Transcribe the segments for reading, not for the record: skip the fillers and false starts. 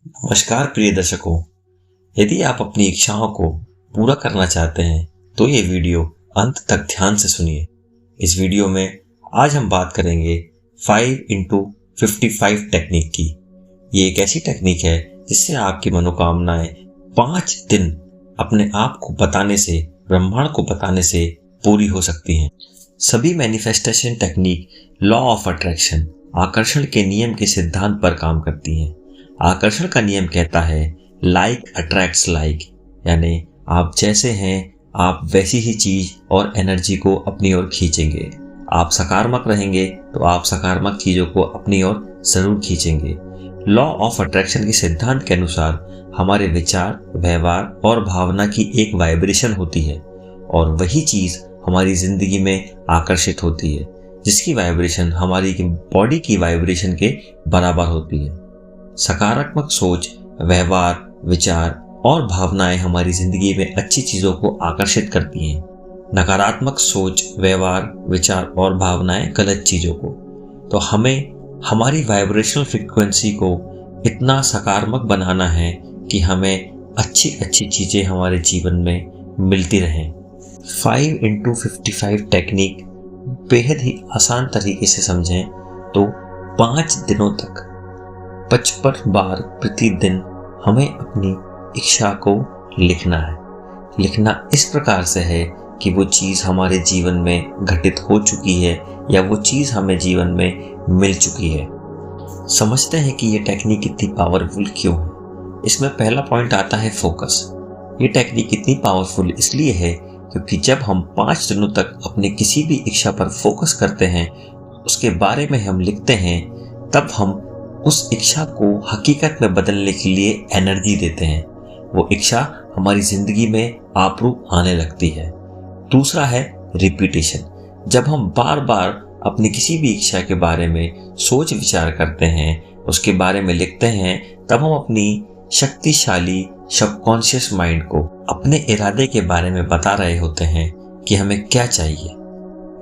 नमस्कार प्रिय दर्शकों। यदि आप अपनी इच्छाओं को पूरा करना चाहते हैं तो ये वीडियो अंत तक ध्यान से सुनिए। इस वीडियो में आज हम बात करेंगे 5x55 टेक्निक की। ये एक ऐसी टेक्निक है जिससे आपकी मनोकामनाएं 5 दिन अपने आप को बताने से, ब्रह्मांड को बताने से पूरी हो सकती हैं। सभी manifestation technique law of attraction, आकर्षण के नियम के सिद्धांत पर काम करती हैं। आकर्षण का नियम कहता है लाइक अट्रैक्ट्स लाइक, यानी आप जैसे हैं आप वैसी ही चीज और एनर्जी को अपनी ओर खींचेंगे। आप सकारात्मक रहेंगे तो आप सकारात्मक चीजों को अपनी ओर जरूर खींचेंगे। लॉ ऑफ अट्रैक्शन के सिद्धांत के अनुसार हमारे विचार, व्यवहार और भावना की एक वाइब्रेशन होती है और वही चीज हमारी जिंदगी में आकर्षित होती है, जिसकी वाइब्रेशन हमारी बॉडी की वाइब्रेशन के बराबर होती है। सकारात्मक सोच, व्यवहार, विचार और भावनाएं हमारी जिंदगी में अच्छी चीजों को आकर्षित करती हैं। नकारात्मक सोच, व्यवहार, विचार और भावनाएं गलत चीजों को। तो हमें हमारी वाइब्रेशनल फ्रीक्वेंसी को इतना सकारात्मक बनाना है कि हमें अच्छी अच्छी चीजें हमारे जीवन में मिलती रहें। 5x55 टेक्निक बेहद ही आसान तरीके से समझें तो 5 दिनों तक 55 बार प्रतिदिन हमें अपनी इच्छा को लिखना है। लिखना इस प्रकार से है कि वो चीज़ हमारे जीवन में घटित हो चुकी है या वो चीज़ हमें जीवन में मिल चुकी है। समझते हैं कि ये टेक्निक कितनी पावरफुल क्यों है। इसमें पहला पॉइंट आता है फोकस। ये टेक्निक कितनी पावरफुल इसलिए है क्योंकि जब हम 5 दिनों तक अपने किसी भी इच्छा पर फोकस करते हैं, उसके बारे में हम लिखते हैं, तब हम उस इच्छा को हकीकत में बदलने के लिए एनर्जी देते हैं। वो इच्छा हमारी जिंदगी में आपरूप आने लगती है। दूसरा है रिपीटेशन। जब हम बार बार अपनी किसी भी इच्छा के बारे में सोच विचार करते हैं, उसके बारे में लिखते हैं, तब हम अपनी शक्तिशाली सबकॉन्शियस माइंड को अपने इरादे के बारे में बता रहे होते हैं कि हमें क्या चाहिए,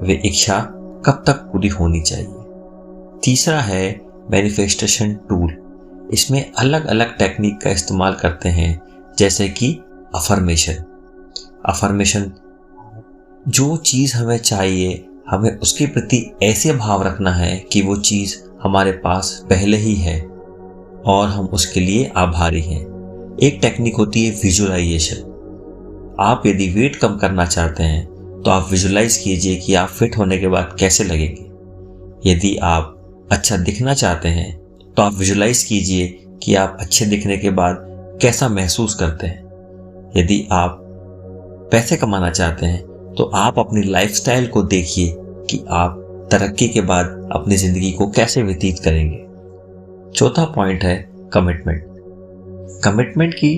वे इच्छा कब तक पूरी होनी चाहिए। तीसरा है मैनिफेस्टेशन टूल। इसमें अलग अलग टेक्निक का इस्तेमाल करते हैं, जैसे कि अफर्मेशन। जो चीज़ हमें चाहिए, हमें उसके प्रति ऐसे भाव रखना है कि वो चीज़ हमारे पास पहले ही है और हम उसके लिए आभारी हैं। एक टेक्निक होती है विजुअलाइजेशन। आप यदि वेट कम करना चाहते हैं तो आप विजुअलाइज कीजिए कि आप फिट होने के बाद कैसे लगेंगे। यदि आप अच्छा दिखना चाहते हैं तो आप विजुअलाइज कीजिए कि आप अच्छे दिखने के बाद कैसा महसूस करते हैं। यदि आप पैसे कमाना चाहते हैं तो आप अपनी लाइफस्टाइल को देखिए कि आप तरक्की के बाद अपनी जिंदगी को कैसे व्यतीत करेंगे। चौथा पॉइंट है कमिटमेंट। कमिटमेंट की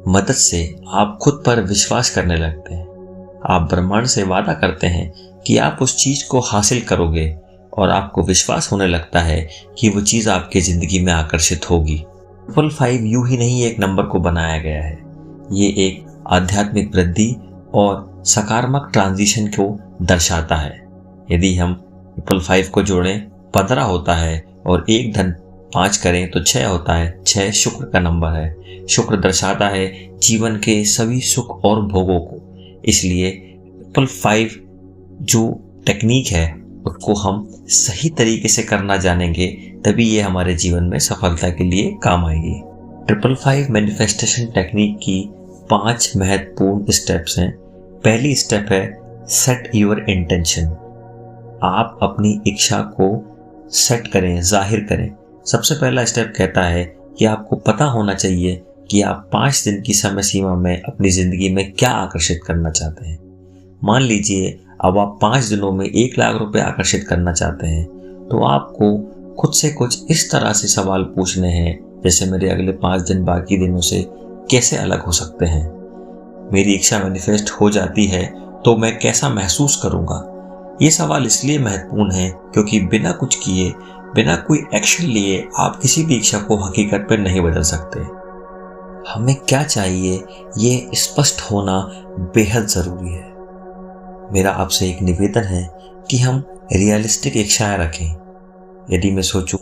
मदद से आप खुद पर विश्वास करने लगते हैं। आप ब्रह्मांड से वादा करते हैं कि आप उस चीज को हासिल करोगे और आपको विश्वास होने लगता है कि वो चीज़ आपके ज़िंदगी में आकर्षित होगी। 555 यूं ही नहीं एक नंबर को बनाया गया है। ये एक आध्यात्मिक वृद्धि और सकारात्मक ट्रांजिशन को दर्शाता है। यदि हम 555 को जोड़ें 15 होता है और 1 धन 5 करें तो 6 होता है। 6 शुक्र का नंबर है। शुक्र दर्शाता है जीवन के सभी सुख और भोगों को। इसलिए 555 जो टेक्निक है उसको हम सही तरीके से करना जानेंगे, तभी ये हमारे जीवन में सफलता के लिए काम आएगी। 555 मैनिफेस्टेशन टेक्निक की 5 महत्वपूर्ण स्टेप्स हैं। पहली स्टेप है सेट योर इंटेंशन। आप अपनी इच्छा को सेट करें, जाहिर करें। सबसे पहला स्टेप कहता है कि आपको पता होना चाहिए कि आप 5 दिन की समय सीमा में अपनी जिंदगी में क्या आकर्षित करना चाहते हैं। मान लीजिए अब आप 5 दिनों में 1 लाख रुपए आकर्षित करना चाहते हैं, तो आपको खुद से कुछ इस तरह से सवाल पूछने हैं, जैसे मेरे अगले 5 दिन बाकी दिनों से कैसे अलग हो सकते हैं, मेरी इच्छा मैनिफेस्ट हो जाती है तो मैं कैसा महसूस करूंगा। ये सवाल इसलिए महत्वपूर्ण है क्योंकि बिना कुछ किए, बिना कोई एक्शन लिए आप किसी भी इच्छा को हकीकत पर नहीं बदल सकते। हमें क्या चाहिए ये स्पष्ट होना बेहद जरूरी है। मेरा आपसे एक निवेदन है कि हम रियलिस्टिक इच्छाएं रखें। यदि मैं सोचूं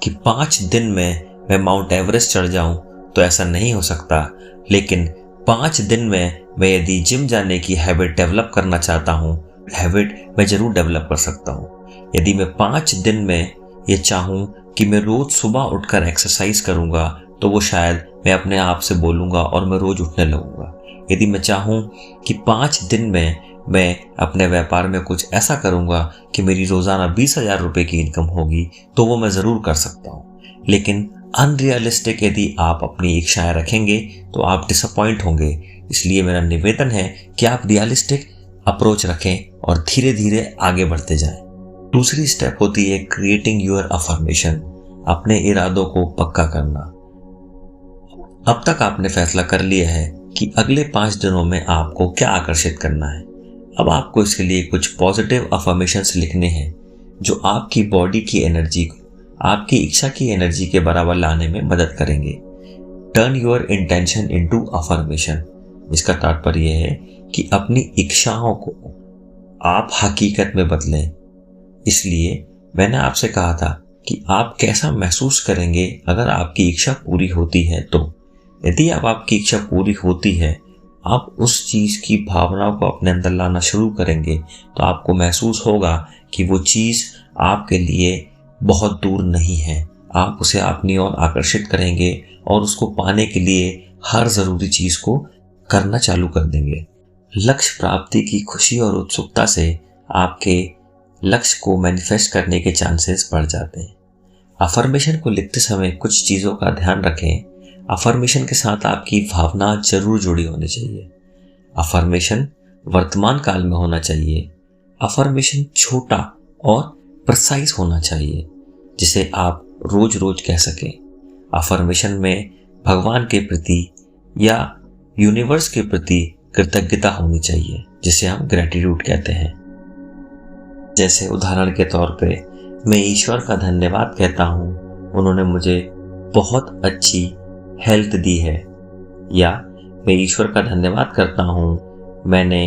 कि 5 दिन में मैं माउंट एवरेस्ट चढ़ जाऊं तो ऐसा नहीं हो सकता, लेकिन 5 दिन में मैं यदि जिम जाने की हैबिट डेवलप करना चाहता हूँ, हैबिट मैं ज़रूर डेवलप कर सकता हूँ। यदि मैं 5 दिन में ये चाहूँ कि मैं रोज़ सुबह उठकर एक्सरसाइज करूँगा, तो वो शायद मैं अपने आप से बोलूँगा और मैं रोज़ उठने लगूँगा। यदि मैं चाहूँ कि 5 दिन में मैं अपने व्यापार में कुछ ऐसा करूँगा कि मेरी रोज़ाना 20,000 रुपये की इनकम होगी, तो वो मैं ज़रूर कर सकता हूँ। लेकिन अनरियलिस्टिक यदि आप अपनी इच्छाएं रखेंगे तो आप डिसअपॉइंट होंगे। इसलिए मेरा निवेदन है कि आप रियलिस्टिक अप्रोच रखें और धीरे धीरे आगे बढ़ते जाएं। दूसरी स्टेप होती है क्रिएटिंग योर अफर्मेशन, अपने इरादों को पक्का करना। अब तक आपने फैसला कर लिया है कि अगले 5 दिनों में आपको क्या आकर्षित करना है। अब आपको इसके लिए कुछ पॉजिटिव अफर्मेशंस लिखने हैं जो आपकी बॉडी की एनर्जी को आपकी इच्छा की एनर्जी के बराबर लाने में मदद करेंगे। Turn your intention into affirmation. इसका तात्पर्य है कि अपनी इच्छाओं को आप हकीकत में बदलें। इसलिए मैंने आपसे कहा था कि आप कैसा महसूस करेंगे अगर आपकी इच्छा पूरी होती है। तो यदि आपकी इच्छा पूरी होती है, आप उस चीज़ की भावनाओं को अपने अंदर लाना शुरू करेंगे, तो आपको महसूस होगा कि वो चीज़ आपके लिए बहुत दूर नहीं है। आप उसे अपनी ओर आकर्षित करेंगे और उसको पाने के लिए हर ज़रूरी चीज़ को करना चालू कर देंगे। लक्ष्य प्राप्ति की खुशी और उत्सुकता से आपके लक्ष्य को मैनिफेस्ट करने के चांसेस बढ़ जाते हैं। अफर्मेशन को लिखते समय कुछ चीज़ों का ध्यान रखें। अफर्मेशन के साथ आपकी भावना जरूर जुड़ी होनी चाहिए। अफर्मेशन वर्तमान काल में होना चाहिए। अफर्मेशन छोटा और प्रिसाइज होना चाहिए, जिसे आप रोज रोज कह सकें। अफर्मेशन में भगवान के प्रति या यूनिवर्स के प्रति कृतज्ञता होनी चाहिए, जिसे हम ग्रेटिट्यूड कहते हैं। जैसे उदाहरण के तौर पे मैं ईश्वर का धन्यवाद कहता हूँ, उन्होंने मुझे बहुत अच्छी हेल्थ दी है, या मैं ईश्वर का धन्यवाद करता हूँ मैंने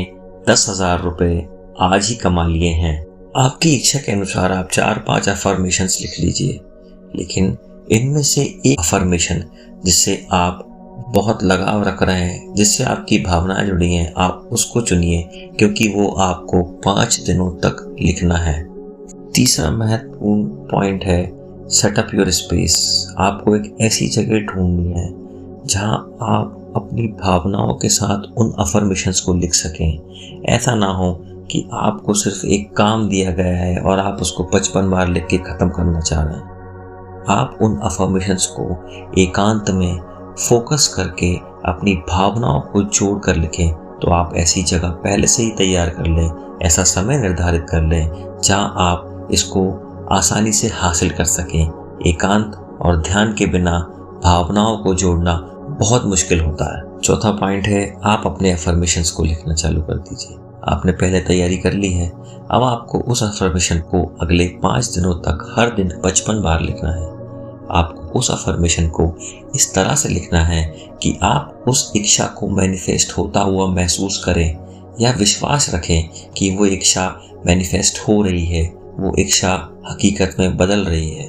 10,000 रुपये आज ही कमा लिए हैं। आपकी इच्छा के अनुसार आप 4-5 अफर्मेशंस लिख लीजिए, लेकिन इनमें से एक अफर्मेशन जिससे आप बहुत लगाव रख रहे हैं, जिससे आपकी भावनाएं जुड़ी हैं, आप उसको चुनिए, क्योंकि वो आपको 5 दिनों तक लिखना है। तीसरा महत्वपूर्ण पॉइंट है सेटअप योर स्पेस। आपको एक ऐसी जगह ढूंढनी है जहां आप अपनी भावनाओं के साथ उन अफर्मेशंस को लिख सकें। ऐसा ना हो कि आपको सिर्फ एक काम दिया गया है और आप उसको 55 बार लिख के ख़त्म करना चाह रहे हैं। आप उन अफर्मेशंस को एकांत में फोकस करके अपनी भावनाओं को जोड़ कर लिखें। तो आप ऐसी जगह पहले से ही तैयार कर लें, ऐसा समय निर्धारित कर लें जहां आप इसको आसानी से हासिल कर सकें। एकांत और ध्यान के बिना भावनाओं को जोड़ना बहुत मुश्किल होता है। चौथा पॉइंट है, आप अपने अफर्मेशंस को लिखना चालू कर दीजिए। आपने पहले तैयारी कर ली है, अब आपको उस अफर्मेशन को अगले 5 दिनों तक हर दिन 55 बार लिखना है। आपको उस अफर्मेशन को इस तरह से लिखना है कि आप उस इच्छा को मैनिफेस्ट होता हुआ महसूस करें, या विश्वास रखें कि वो इच्छा मैनिफेस्ट हो रही है, वो इच्छा हकीकत में बदल रही है।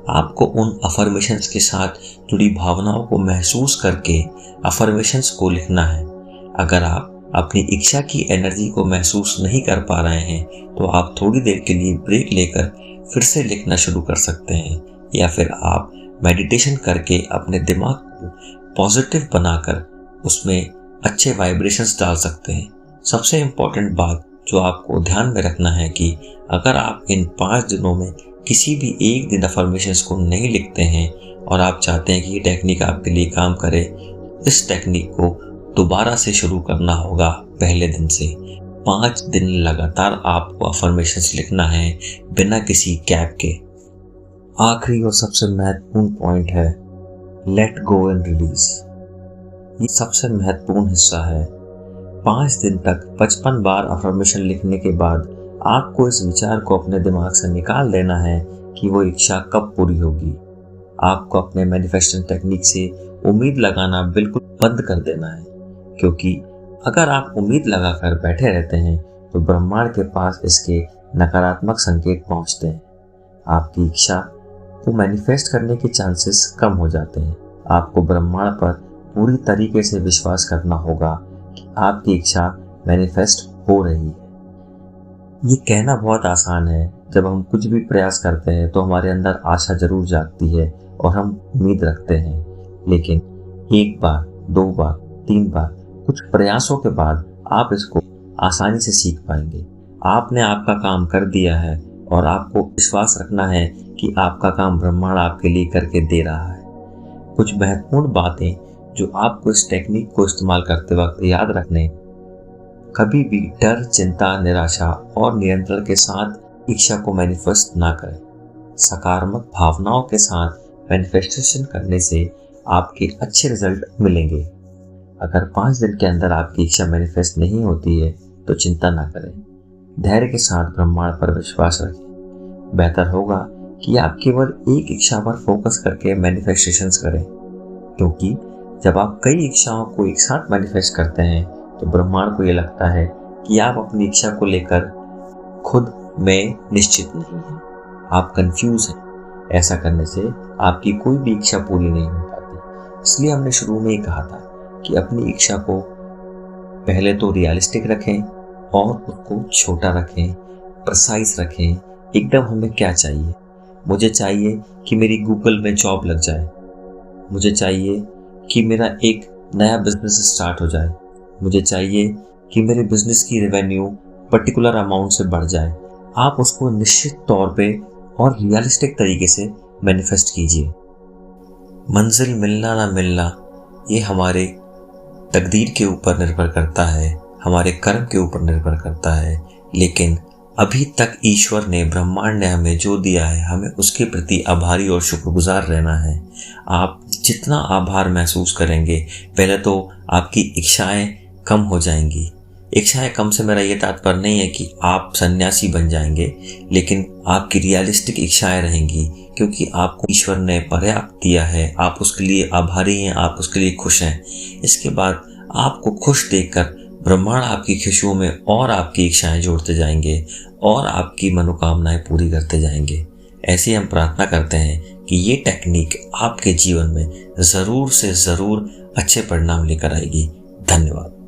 आपको उन अफर्मेशंस के साथ जुड़ी भावनाओं को महसूस करके अफर्मेशंस को लिखना है। अगर आप अपनी इच्छा की एनर्जी को महसूस नहीं कर पा रहे हैं, तो आप थोड़ी देर के लिए ब्रेक लेकर फिर से लिखना शुरू कर सकते हैं, या फिर आप मेडिटेशन करके अपने दिमाग को पॉजिटिव बनाकर उसमें अच्छे वाइब्रेशंस डाल सकते हैं। सबसे इम्पोर्टेंट बात जो आपको ध्यान में रखना है कि अगर आप इन 5 दिनों में किसी भी एक दिन अफर्मेशंस को नहीं लिखते हैं और आप चाहते हैं कि ये टेक्निक आपके लिए काम करे, इस टेक्निक को दोबारा से शुरू करना होगा पहले दिन से। 5 दिन लगातार आपको अफर्मेशंस लिखना है बिना किसी गैप के। आखिरी और सबसे महत्वपूर्ण पॉइंट है लेट गो एंड रिलीज। ये सबसे महत्वपूर्ण हिस्सा है। 5 दिन तक 55 बार अफर्मेशन लिखने के बाद आपको इस विचार को अपने दिमाग से निकाल देना है कि वो इच्छा कब पूरी होगी। आपको अपने मैनिफेस्टेशन टेक्निक से उम्मीद लगाना बिल्कुल बंद कर देना है, क्योंकि अगर आप उम्मीद लगाकर बैठे रहते हैं तो ब्रह्मांड के पास इसके नकारात्मक संकेत पहुंचते हैं। आपकी इच्छा को मैनिफेस्ट करने के चांसेस कम हो जाते हैं। आपको ब्रह्मांड पर पूरी तरीके से विश्वास करना होगा कि आपकी इच्छा मैनिफेस्ट हो रही है। ये कहना बहुत आसान है। जब हम कुछ भी प्रयास करते हैं तो हमारे अंदर आशा जरूर जागती है और हम उम्मीद रखते हैं, लेकिन एक बार, 2 बार, 3 बार कुछ प्रयासों के बाद आप इसको आसानी से सीख पाएंगे। आपने आपका काम कर दिया है और आपको विश्वास रखना है कि आपका काम ब्रह्मांड आपके लिए करके दे रहा है। कुछ महत्वपूर्ण बातें जो आपको इस टेक्निक को इस्तेमाल करते वक्त याद रखने, कभी भी डर, चिंता, निराशा और नियंत्रण के साथ इच्छा को मैनिफेस्ट ना करें। सकारात्मक भावनाओं के साथ मैनिफेस्टेशन करने से आपके अच्छे रिजल्ट मिलेंगे। अगर 5 दिन के अंदर आपकी इच्छा मैनिफेस्ट नहीं होती है तो चिंता ना करें। धैर्य के साथ ब्रह्मांड पर विश्वास रखें। बेहतर होगा कि आप केवल एक इच्छा पर फोकस करके मैनिफेस्टेशंस करें, क्योंकि जब आप कई इच्छाओं को एक साथ मैनिफेस्ट करते हैं तो ब्रह्मांड को ये लगता है कि आप अपनी इच्छा को लेकर खुद में निश्चित नहीं हैं, आप कंफ्यूज हैं। ऐसा करने से आपकी कोई भी इच्छा पूरी नहीं हो पाती। इसलिए हमने शुरू में ही कहा था कि अपनी इच्छा को पहले तो रियलिस्टिक रखें और उसको छोटा रखें, प्रिसाइज रखें। एकदम हमें क्या चाहिए? मुझे चाहिए कि मेरी गूगल में जॉब लग जाए, मुझे चाहिए कि मेरा एक नया बिजनेस स्टार्ट हो जाए, मुझे चाहिए कि मेरे बिजनेस की रेवेन्यू पर्टिकुलर अमाउंट से बढ़ जाए। आप उसको निश्चित तौर पे और रियलिस्टिक तरीके से मैनिफेस्ट कीजिए। मंजिल मिलना ना मिलना ये हमारे तकदीर के ऊपर निर्भर करता है, हमारे कर्म के ऊपर निर्भर करता है, लेकिन अभी तक ईश्वर ने, ब्रह्मांड ने हमें जो दिया है, हमें उसके प्रति आभारी और शुक्रगुजार रहना है। आप जितना आभार महसूस करेंगे, पहले तो आपकी इच्छाएं कम हो जाएंगी। इच्छाएं कम से मेरा ये तात्पर्य नहीं है कि आप सन्यासी बन जाएंगे, लेकिन आपकी रियलिस्टिक इच्छाएं रहेंगी, क्योंकि आपको ईश्वर ने पर्याप्त दिया है। आप उसके लिए आभारी हैं, आप उसके लिए खुश हैं। इसके बाद आपको खुश देखकर ब्रह्मांड आपकी खुशियों में और आपकी इच्छाएं जोड़ते जाएंगे और आपकी मनोकामनाएं पूरी करते जाएंगे। ऐसे हम प्रार्थना करते हैं कि ये टेक्निक आपके जीवन में ज़रूर से ज़रूर अच्छे परिणाम लेकर आएगी। धन्यवाद।